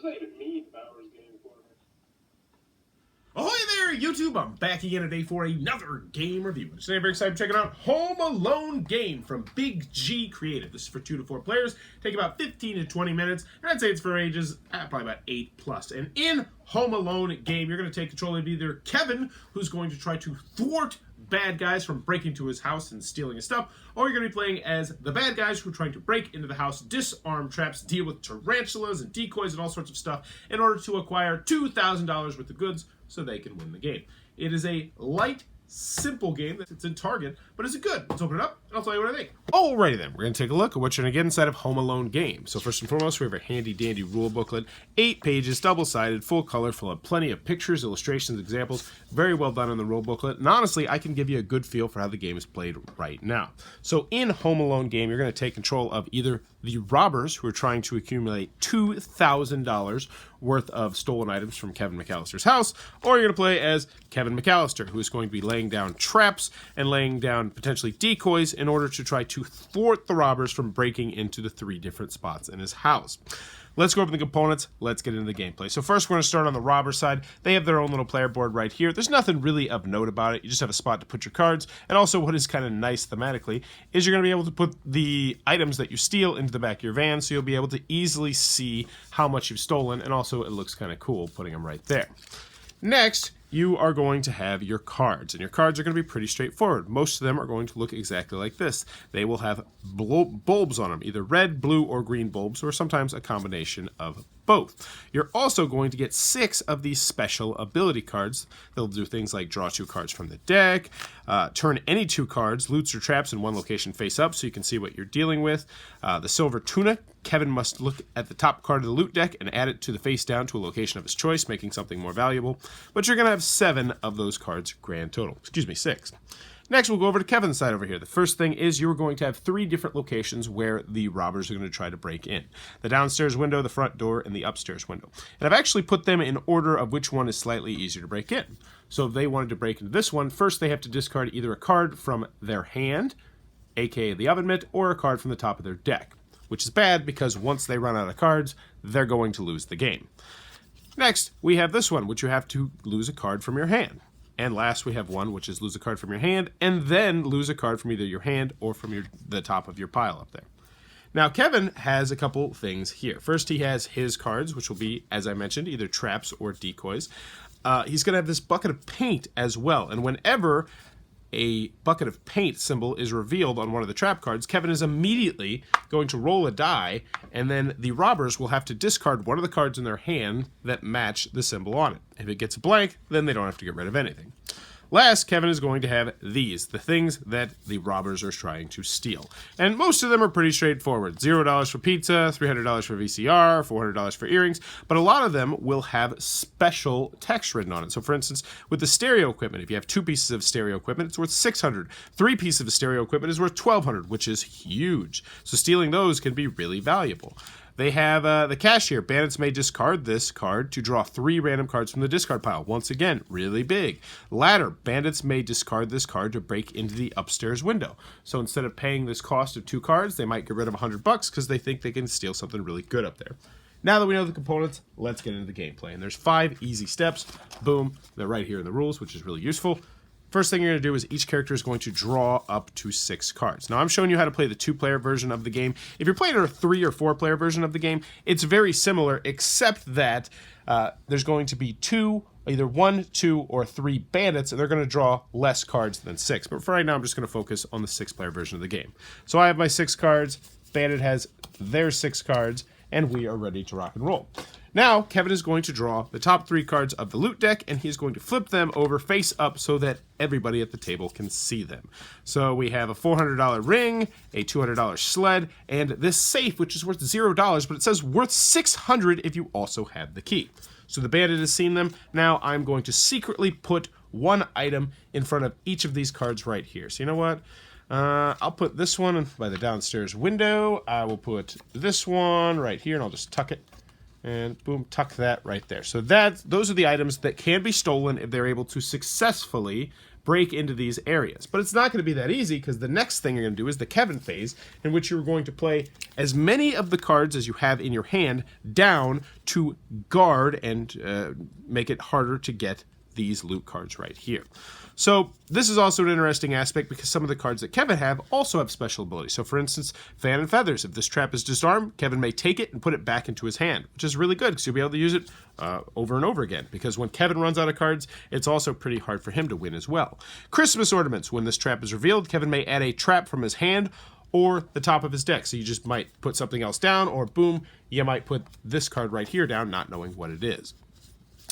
not even need Bauer's game for me. Ahoy there, YouTube! I'm back again today for another game review. Today I'm very excited to check out Home Alone game from Big G Creative. This is for 2 to 4 players. Take about 15 to 20 minutes, and I'd say it's for ages probably about 8 plus. And in Home Alone game, you're going to take control of either Kevin, who's going to try to thwart bad guys from breaking into his house and stealing his stuff, or you're going to be playing as the bad guys who are trying to break into the house, disarm traps, deal with tarantulas and decoys and all sorts of stuff in order to acquire $2,000 worth of goods so they can win the game. It is a light, simple game. It's in Target, but is it good? Let's open it up and I'll tell you what I think. Alrighty then, we're going to take a look at what you're going to get inside of Home Alone game. So first and foremost, we have a handy dandy rule booklet, 8 pages, double-sided, full color, full of plenty of pictures, illustrations, examples. Very well done in the rule booklet, and honestly, I can give you a good feel for how the game is played right now. So in Home Alone game, you're going to take control of either the robbers who are trying to accumulate $2,000 worth of stolen items from Kevin McCallister's house, or you're going to play as Kevin McCallister, who is going to be laying down traps and laying down potentially decoys in order to try to thwart the robbers from breaking into the 3 different spots in his house. Let's go over the components. Let's get into the gameplay. So first, we're going to start on the robber side. They have their own little player board right here. There's nothing really of note about it. You just have a spot to put your cards. And also, what is kind of nice thematically is you're going to be able to put the items that you steal into the back of your van, so you'll be able to easily see how much you've stolen. And also, it looks kind of cool putting them right there. Next, you are going to have your cards, and your cards are going to be pretty straightforward. Most of them are going to look exactly like this. They will have bulbs on them, either red, blue, or green bulbs, or sometimes a combination of both. You're also going to get 6 of these special ability cards. They'll do things like draw 2 cards from the deck, turn any 2 cards, loots or traps in one location face up so you can see what you're dealing with. The silver tuna, Kevin must look at the top card of the loot deck and add it to the face down to a location of his choice, making something more valuable. But you're going to have 7 of those cards grand total. Excuse me, 6. Next, we'll go over to Kevin's side over here. The first thing is you're going to have 3 different locations where the robbers are going to try to break in. The downstairs window, the front door, and the upstairs window. And I've actually put them in order of which one is slightly easier to break in. So if they wanted to break into this one, first they have to discard either a card from their hand, aka the oven mitt, or a card from the top of their deck. Which is bad because once they run out of cards, they're going to lose the game. Next, we have this one, which you have to lose a card from your hand. And last, we have one, which is lose a card from your hand, and then lose a card from either your hand or from the top of your pile up there. Now, Kevin has a couple things here. First, he has his cards, which will be, as I mentioned, either traps or decoys. He's going to have this bucket of paint as well, and whenever a bucket of paint symbol is revealed on one of the trap cards, Kevin is immediately going to roll a die, and then the robbers will have to discard one of the cards in their hand that match the symbol on it. If it gets a blank, then they don't have to get rid of anything. Last, Kevin is going to have these, the things that the robbers are trying to steal. And most of them are pretty straightforward. $0 for pizza, $300 for VCR, $400 for earrings, but a lot of them will have special text written on it. So for instance, with the stereo equipment, if you have 2 pieces of stereo equipment, it's worth $600. 3 pieces of stereo equipment is worth $1,200, which is huge. So stealing those can be really valuable. They have the cashier. Bandits may discard this card to draw 3 random cards from the discard pile. Once again, really big. Ladder. Bandits may discard this card to break into the upstairs window. So instead of paying this cost of 2 cards, they might get rid of $100 because they think they can steal something really good up there. Now that we know the components, let's get into the gameplay. And there's 5 easy steps. Boom. They're right here in the rules, which is really useful. First thing you're going to do is each character is going to draw up to 6 cards. Now, I'm showing you how to play the 2-player version of the game. If you're playing a 3- or 4-player version of the game, it's very similar, except that there's going to be either 1, 2, or 3 bandits, and they're going to draw less cards than 6. But for right now, I'm just going to focus on the 6-player version of the game. So I have my 6 cards, Bandit has their 6 cards, and we are ready to rock and roll. Now, Kevin is going to draw the top 3 cards of the loot deck, and he's going to flip them over face up so that everybody at the table can see them. So we have a $400 ring, a $200 sled, and this safe, which is worth $0, but it says worth $600 if you also have the key. So the bandit has seen them. Now I'm going to secretly put 1 item in front of each of these cards right here. So you know what? I'll put this one by the downstairs window. I will put this one right here, and I'll just tuck it. And boom, tuck that right there. So those are the items that can be stolen if they're able to successfully break into these areas. But it's not going to be that easy, because the next thing you're going to do is the Kevin phase, in which you're going to play as many of the cards as you have in your hand down to guard and make it harder to get these loot cards right here. So this is also an interesting aspect, because some of the cards that Kevin have also have special abilities. So for instance, Fan and Feathers. If this trap is disarmed, Kevin may take it and put it back into his hand, which is really good, because you'll be able to use it over and over again. Because when Kevin runs out of cards, it's also pretty hard for him to win as well. Christmas Ornaments. When this trap is revealed, Kevin may add a trap from his hand or the top of his deck. So you just might put something else down, or boom, you might put this card right here down, not knowing what it is.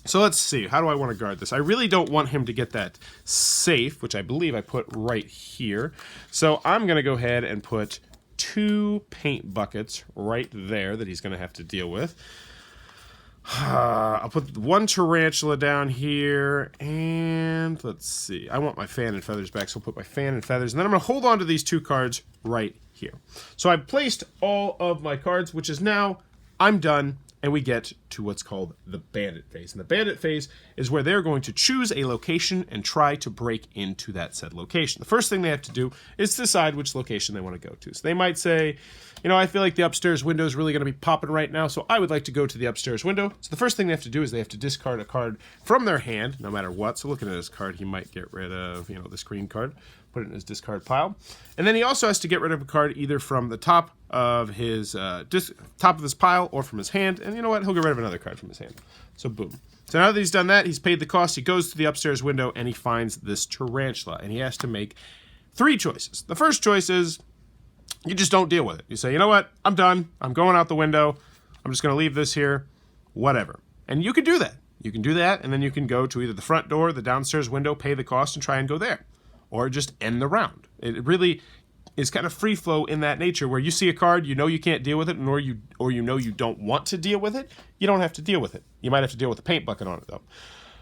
So let's see, how do I want to guard this? I really don't want him to get that safe, which I believe I put right here. So I'm going to go ahead and put 2 paint buckets right there that he's going to have to deal with. I'll put 1 tarantula down here, and let's see. I want my Fan and Feathers back, so I'll put my Fan and Feathers, and then I'm going to hold on to these 2 cards right here. So I've placed all of my cards, which is now I'm done. And we get to what's called the Bandit phase. And the Bandit phase is where they're going to choose a location and try to break into that said location. The first thing they have to do is decide which location they want to go to. So they might say, you know, I feel like the upstairs window is really going to be popping right now, so I would like to go to the upstairs window. So the first thing they have to do is they have to discard a card from their hand, no matter what. So looking at his card, he might get rid of, you know, this green card, put it in his discard pile. And then he also has to get rid of a card either from the top of his pile or from his hand. And you know what? He'll get rid of another card from his hand. So boom. So now that he's done that, he's paid the cost. He goes to the upstairs window and he finds this tarantula. And he has to make 3 choices. The first choice is you just don't deal with it. You say, you know what? I'm done. I'm going out the window. I'm just going to leave this here. Whatever. And you can do that. You can do that, and then you can go to either the front door, the downstairs window, pay the cost, and try and go there. Or just end the round. It really is kind of free flow in that nature, where you see a card, you know you can't deal with it, or you know you don't want to deal with it. You don't have to deal with it. You might have to deal with a paint bucket on it, though.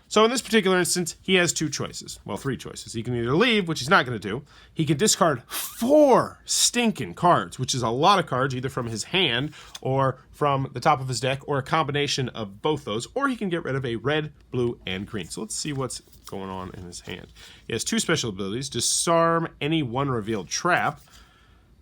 So in this particular instance, he has 2 choices. Well, 3 choices. He can either leave, which he's not going to do. He can discard 4 stinking cards, which is a lot of cards, either from his hand or from the top of his deck, or a combination of both those. Or he can get rid of a red, blue, and green. So let's see what's going on in his hand. He has 2 special abilities. Disarm any 1 revealed trap.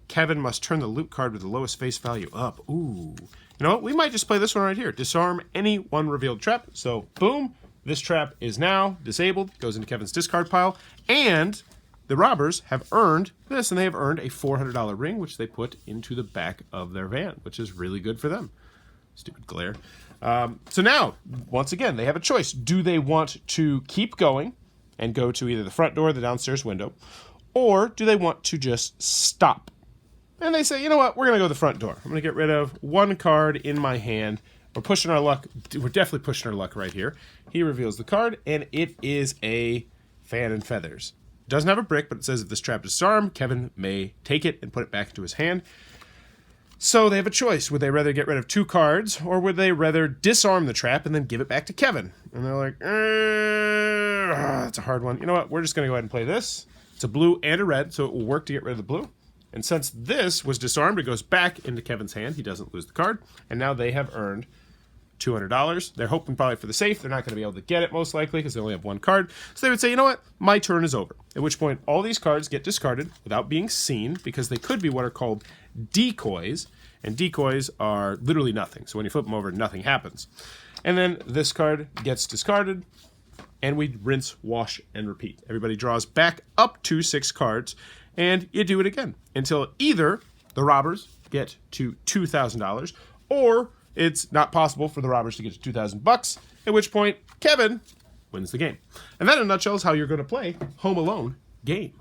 Kevin must turn the loot card with the lowest face value up. Ooh. You know what? We might just play this one right here. Disarm any 1 revealed trap. So, boom. This trap is now disabled, goes into Kevin's discard pile, and the robbers have earned this, and they have earned a $400 ring, which they put into the back of their van, which is really good for them. Stupid glare. So now, once again, they have a choice. Do they want to keep going and go to either the front door or the downstairs window, or do they want to just stop? And they say, you know what, we're going to go to the front door. I'm going to get rid of 1 card in my hand. We're pushing our luck. We're definitely pushing our luck right here. He reveals the card, and it is a Fan and Feathers. It doesn't have a brick, but it says if this trap is disarmed, Kevin may take it and put it back into his hand. So they have a choice. Would they rather get rid of 2 cards, or would they rather disarm the trap and then give it back to Kevin? And they're like, that's a hard one. You know what? We're just going to go ahead and play this. It's a blue and a red, so it will work to get rid of the blue. And since this was disarmed, it goes back into Kevin's hand. He doesn't lose the card. And now they have earned $200. They're hoping probably for the safe. They're not going to be able to get it, most likely, because they only have 1 card. So they would say, you know what? My turn is over. At which point, all these cards get discarded without being seen, because they could be what are called decoys. And decoys are literally nothing. So when you flip them over, nothing happens. And then this card gets discarded, and we rinse, wash, and repeat. Everybody draws back up to 6 cards, and you do it again until either the robbers get to $2,000, or it's not possible for the robbers to get to $2,000, at which point Kevin wins the game. And that, in a nutshell, is how you're going to play Home Alone game.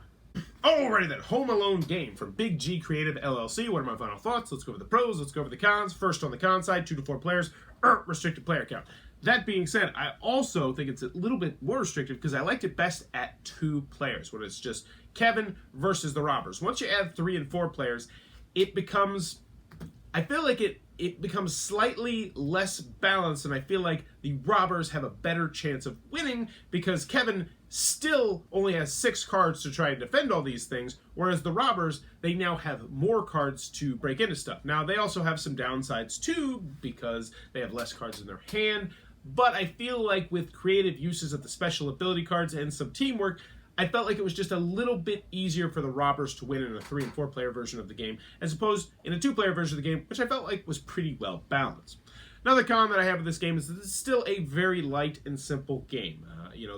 Alrighty then, Home Alone game from Big G Creative LLC. What are my final thoughts? Let's go over the pros, let's go over the cons. First, on the con side, 2 to 4 players, restricted player count. That being said, I also think it's a little bit more restricted because I liked it best at 2 players, when it's just Kevin versus the robbers. Once you add 3 and 4 players, it becomes, I feel like it becomes slightly less balanced, and I feel like the robbers have a better chance of winning because Kevin still only has 6 cards to try and defend all these things, whereas the robbers, they now have more cards to break into stuff. Now, they also have some downsides too because they have less cards in their hand, but I feel like with creative uses of the special ability cards and some teamwork, I felt like it was just a little bit easier for the robbers to win in a 3 and 4 player version of the game, as opposed in a 2 player version of the game, which I felt like was pretty well balanced. Another con that I have with this game is that it's still a very light and simple game.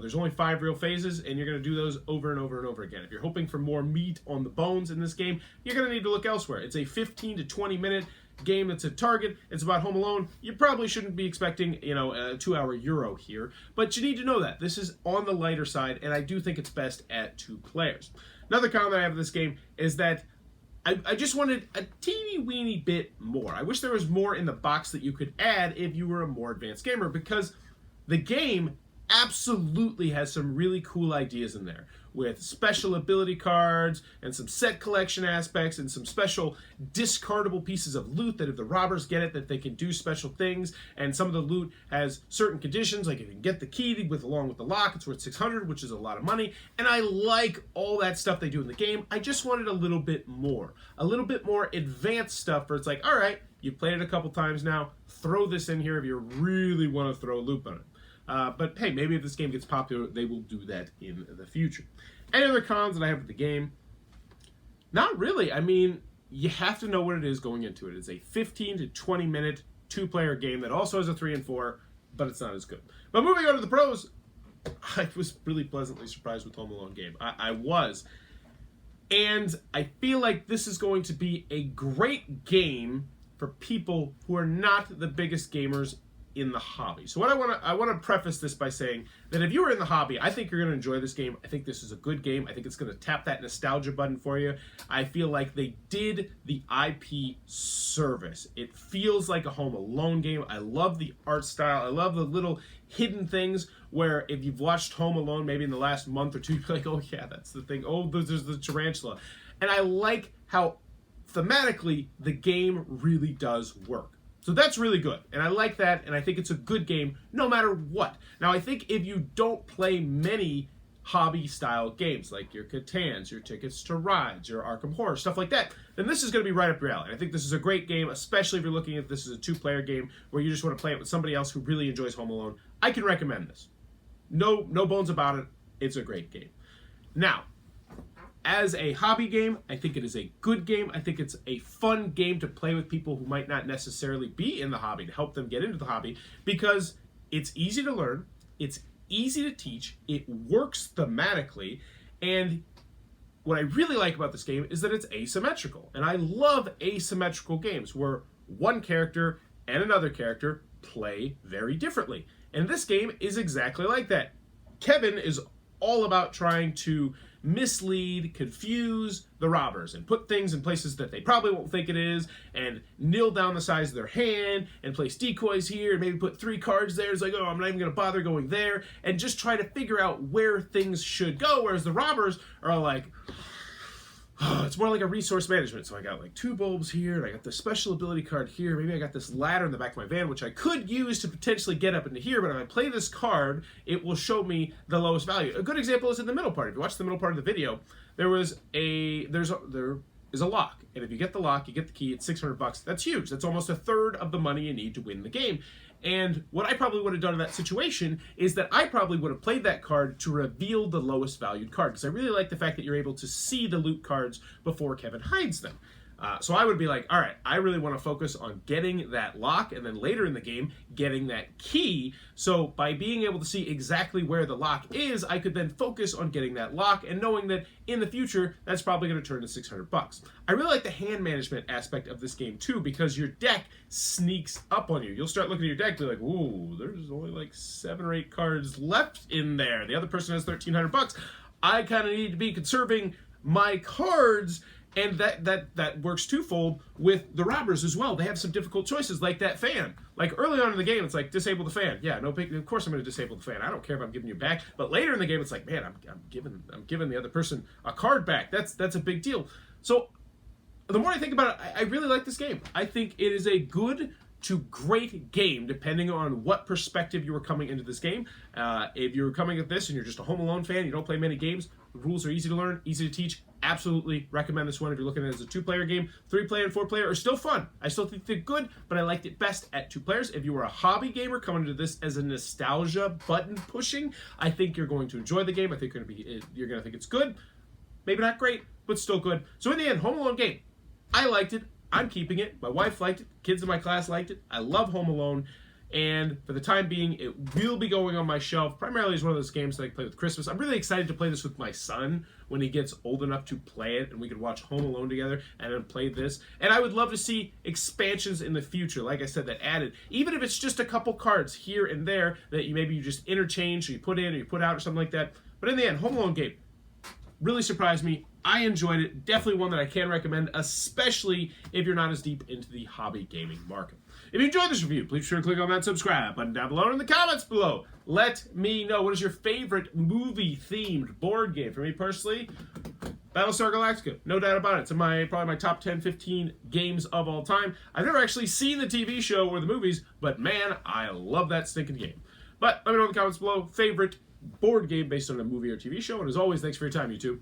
There's only 5 real phases, and you're going to do those over and over and over again. If you're hoping for more meat on the bones in this game, you're going to need to look elsewhere. It's a 15 to 20 minute game that's a Target. It's about Home Alone. You probably shouldn't be expecting, a 2-hour Euro here, but you need to know that. This is on the lighter side, and I do think it's best at 2 players. Another con that I have with this game is that I just wanted a teeny weeny bit more. I wish there was more in the box that you could add if you were a more advanced gamer, because the game absolutely has some really cool ideas in there, with special ability cards and some set collection aspects and some special discardable pieces of loot that if the robbers get it, that they can do special things. And some of the loot has certain conditions, like if you can get the key along with the lock, it's worth 600, which is a lot of money. And I like all that stuff they do in the game. I just wanted a little bit more advanced stuff where it's like, all right, you've played it a couple times now, throw this in here if you really want to throw a loop on it. But hey, maybe if this game gets popular, they will do that in the future. Any other cons that I have with the game? Not really. I mean, you have to know what it is going into it. It's a 15 to 20 minute 2-player game that also has a 3 and 4, but it's not as good. But moving on to the pros, I was really pleasantly surprised with Home Alone game. I was. And I feel like this is going to be a great game for people who are not the biggest gamers in the hobby. So what I want to preface this by saying that if you were in the hobby, I think you're going to enjoy this game. I think this is a good game. I think it's going to tap that nostalgia button for you. I feel like they did the IP service. It feels like a Home Alone game. I love the art style. I love the little hidden things where if you've watched Home Alone maybe in the last month or two, you're like, oh yeah, that's the thing. Oh, there's the tarantula. And I like how thematically the game really does work. So that's really good, and I like that, and I think it's a good game no matter what. Now, I think if you don't play many hobby-style games, like your Catans, your Tickets to Rides, your Arkham Horror, stuff like that, then this is going to be right up your alley. I think this is a great game, especially if you're looking at this as a 2-player game where you just want to play it with somebody else who really enjoys Home Alone. I can recommend this. No bones about it. It's a great game. Now, as a hobby game, I think it is a good game. I think it's a fun game to play with people who might not necessarily be in the hobby, to help them get into the hobby, because it's easy to learn, it's easy to teach, it works thematically, and what I really like about this game is that it's asymmetrical. And I love asymmetrical games where one character and another character play very differently. And this game is exactly like that. Kevin is all about trying to mislead, confuse the robbers, and put things in places that they probably won't think it is, and kneel down the size of their hand, and place decoys here, and maybe put 3 cards there. It's like, oh, I'm not even going to bother going there, and just try to figure out where things should go, whereas the robbers are like, oh, it's more like a resource management. So I got like 2 bulbs here, and I got this special ability card here. Maybe I got this ladder in the back of my van, which I could use to potentially get up into here, but if I play this card, it will show me the lowest value. A good example is in the middle part. If you watch the middle part of the video, there is a lock, and if you get the lock, you get the key. It's $600. That's huge. That's almost 1/3 of the money you need to win the game. And what I probably would have done in that situation is that I probably would have played that card to reveal the lowest valued card, because I really like the fact that you're able to see the loot cards before Kevin hides them. So I would be like, all right, I really want to focus on getting that lock, and then later in the game, getting that key. So by being able to see exactly where the lock is, I could then focus on getting that lock, and knowing that in the future, that's probably going to turn to $600. I really like the hand management aspect of this game too, because your deck sneaks up on you. You'll start looking at your deck and be like, ooh, there's only like 7 or 8 cards left in there. The other person has $1,300. I kind of need to be conserving my cards. And that works twofold with the robbers as well. They have some difficult choices, like that fan. Like early on in the game, it's like, disable the fan. Yeah, no big. Of course, I'm going to disable the fan. I don't care if I'm giving you back. But later in the game, it's like, man, I'm giving the other person a card back. That's a big deal. So the more I think about it, I really like this game. I think it is a good to great game, depending on what perspective you were coming into this game. If you're coming at this and you're just a Home Alone fan, you don't play many games, The rules are easy to learn, easy to teach. Absolutely recommend this one if you're looking at it as a 2-player game. 3-player and 4-player are still fun. I still think they're good, but I liked it best at 2 players. If you were a hobby gamer coming into this as a nostalgia button pushing, I think you're going to enjoy the game. I think you're going to think it's good. Maybe not great, but still good. So in the end, Home Alone game. I liked it. I'm keeping it. My wife liked it. Kids in my class liked it. I love Home Alone. And for the time being, it will be going on my shelf. Primarily as one of those games that I play with Christmas. I'm really excited to play this with my son when he gets old enough to play it, and we can watch Home Alone together and then play this. And I would love to see expansions in the future, like I said, that added, even if it's just a couple cards here and there that you just interchange, or you put in or you put out or something like that. But in the end, Home Alone game really surprised me. I enjoyed it. Definitely one that I can recommend, especially if you're not as deep into the hobby gaming market. If you enjoyed this review, please be sure to click on that subscribe button down below and in the comments below. Let me know, what is your favorite movie-themed board game? For me personally, Battlestar Galactica. No doubt about it. It's in probably my top 10, 15 games of all time. I've never actually seen the TV show or the movies, but man, I love that stinking game. But let me know in the comments below, favorite board game based on a movie or TV show. And as always, thanks for your time, YouTube.